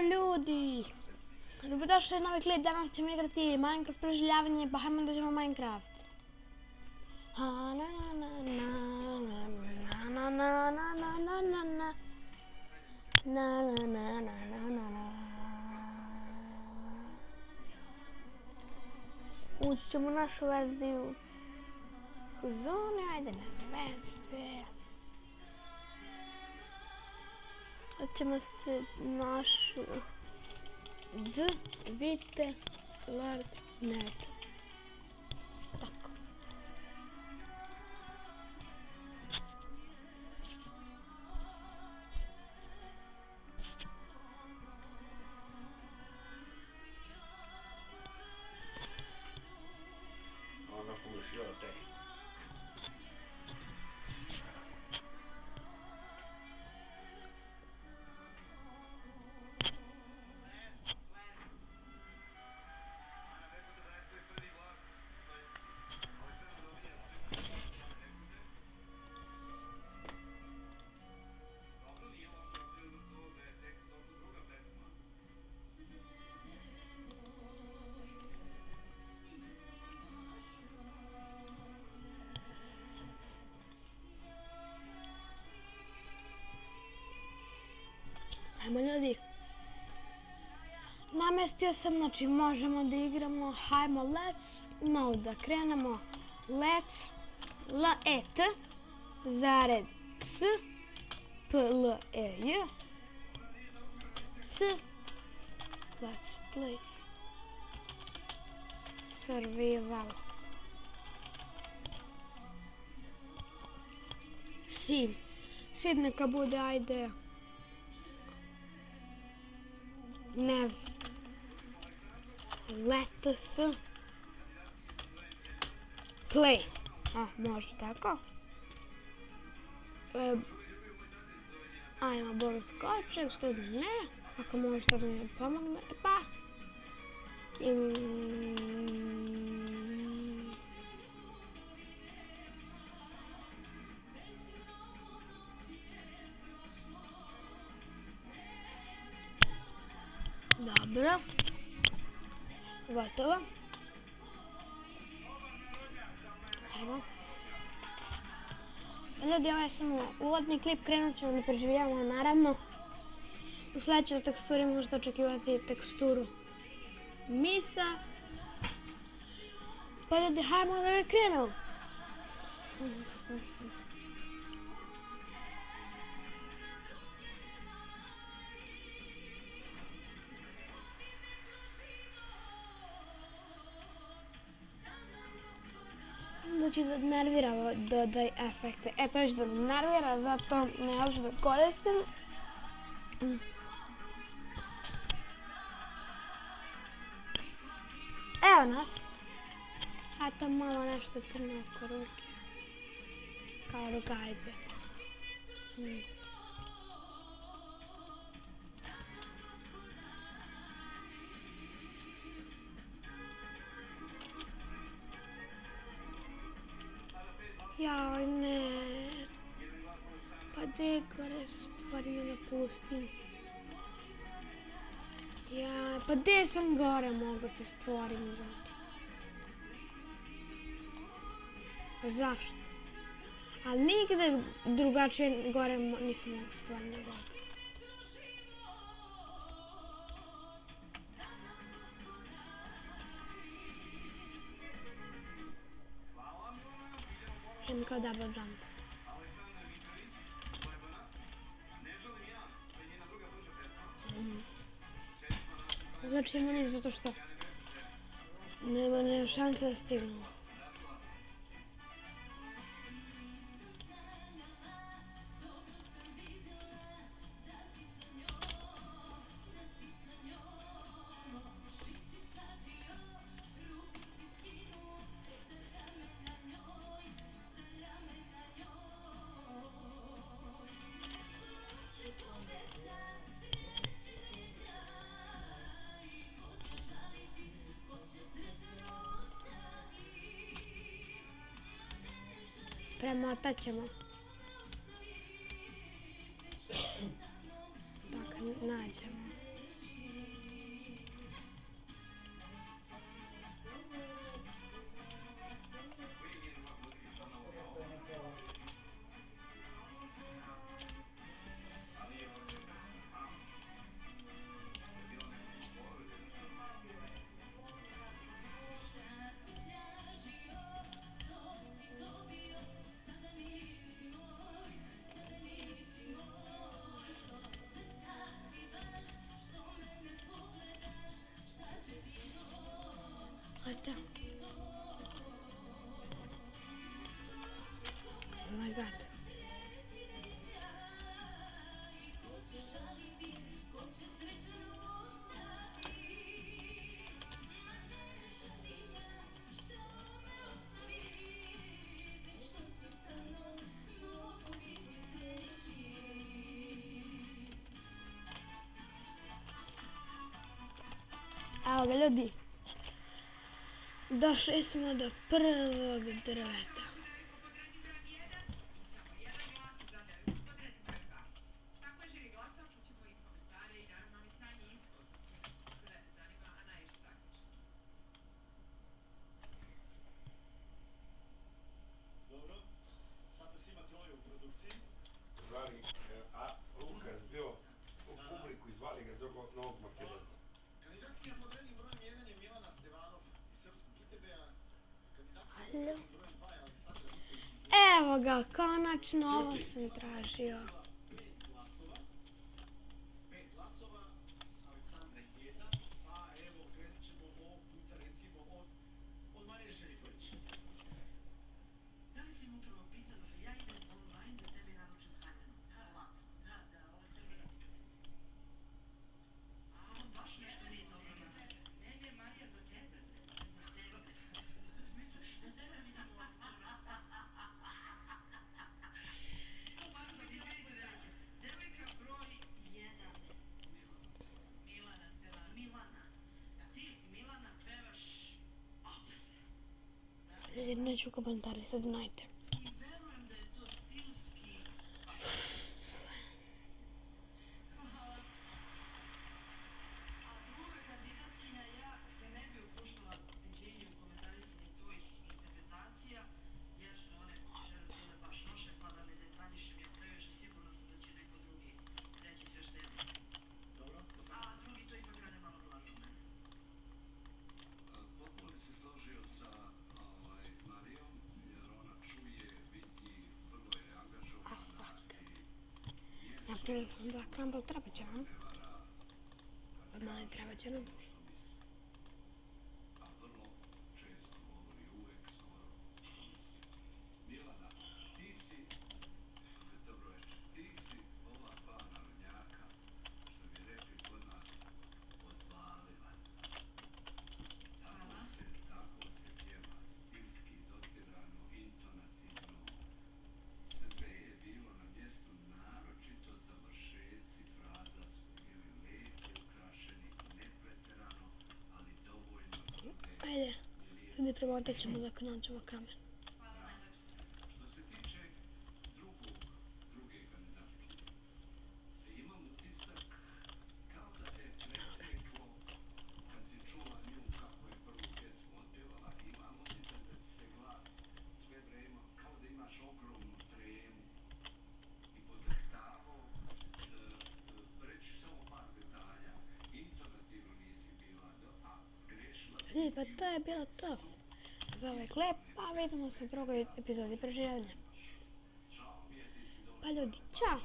Pozdrav ljudi! Dobrodošli u novi klip, danas ćemo igrati Minecraft preživljavanje, pa hajmo da ćemo Minecraft. Ući ćemo u našu verziju u zoni, ajde nema veze. Sad ćemo se našu vidite Lord Ned. Tako. Ona polušila tekst. Ajmo ljudi. Namestio sam, znači možemo da igramo. Hajmo, da krenemo. Let's L-E-T zared S P-L-E-J S Let's play Survival Sid neka bude, ajde Nev Let's Play. Može tako. Ajmo bonus koček, što da ne. Ako možete da mi pomogne, pa. Dobro. Gotovo. Evo. Ljudi, ovo je samo uvodni klip, krenut ćemo da preživljavamo naravno. U sledećoj teksturi možete očekivati teksturu misa. Pa ljudi, hajmo da krenemo. Znači da nervira dodaj efekte. To je da nervira, zato ne hoću da koristim. Evo nas. Eto malo nešto crno oko ruke. Kao rukavиce. Jaj, ne. Pa gde gore su stvari na pustinji? Jaj, pa gde sam gore mogu se stvorim ljudi? Zašto? Ali nigde drugačije gore nisam mogu stvorim nego ovdje. Idem kao double jump. Znači ima ne zato što nema šanse da stignu. Premotat ćemo. Dok nađemo. Evo ga ljudi. Došli smo do prvog drveta. Dobro, sad nas ima troje u produkciji. Zvali, a Lukas bio u publiku i zvali ga zbog Novog Makedonca. Kandidatkinja pod rednim brojem 1 je Milana Stevanov iz Srpskog ITB-a. Kandidatkinja pod Alo. rednim brojem 2 je Aleksandra Nikolić iz Evo ga, konačno ovo sam tražio. 5 glasova. 5 glasova, Aleksandra 1, a evo krenut ćemo ovog puta recimo od Marije Šerifović. Da li si mu upravo pitala da ja idem online da tebi naručim haljinu? Ovako. Da, ovo će mi A on baš nešto nije dobro na nas. Meni je Marija za tebe. Za tebe. Da tebe vidimo Ovako ti vidite, devojka broj 1. Milana Stevana. Milana. A ti, Milana, pevaš opasno. Ljudi, neću komentari, sad znajte. I verujem da je to stilski. Hvala. A druga kandidatkinja, ja se ne bi upuštala izvinju u komentarisanje tvojih interpretacija, jer su one večeras bile baš loše, pa da ne detaljišem ja previše, sigurno sam da će neko drugi reći sve što ja mislim. Dobro, A drugi to ipak rade malo blaže od mene. Potpuno se složio sa Marijom, jer ona čuje, vidi, vrlo je angažovana i nije Napravila sam 2 crumble, treba će vam. prevara Mali treba će nam. što misli. A vrlo često govori, uvek skoro što misli. Milana, ti si, dobro večer, ti si ova dva narodnjaka, što bi rekli kod nas, odvalila. Tako se pjeva, stilski, docirano, intonativno. Sve je bilo na mjestu, naročito završeci fraza su bili lepo ukrašeni, ne pretjerano, ali dovoljno da bude Ajde, ljudi, premotat ćemo dok nađemo kamer. Što se tiče druge kandidatke, imam utisak kao da te preseklo kad si čula nju kako je prvu pjesmu otpjevala. Imam utisak da ti se glas sve vreme, kao da imaš ogromnu tremu i podrhtavo. Reći ću samo par detalja, intonativno nisi bila, a grešila si Ljudi, pa to je bilo to za ovaj klip, pa vidimo se u drugoj epizodi preživljavanja. Pa ljudi, čao!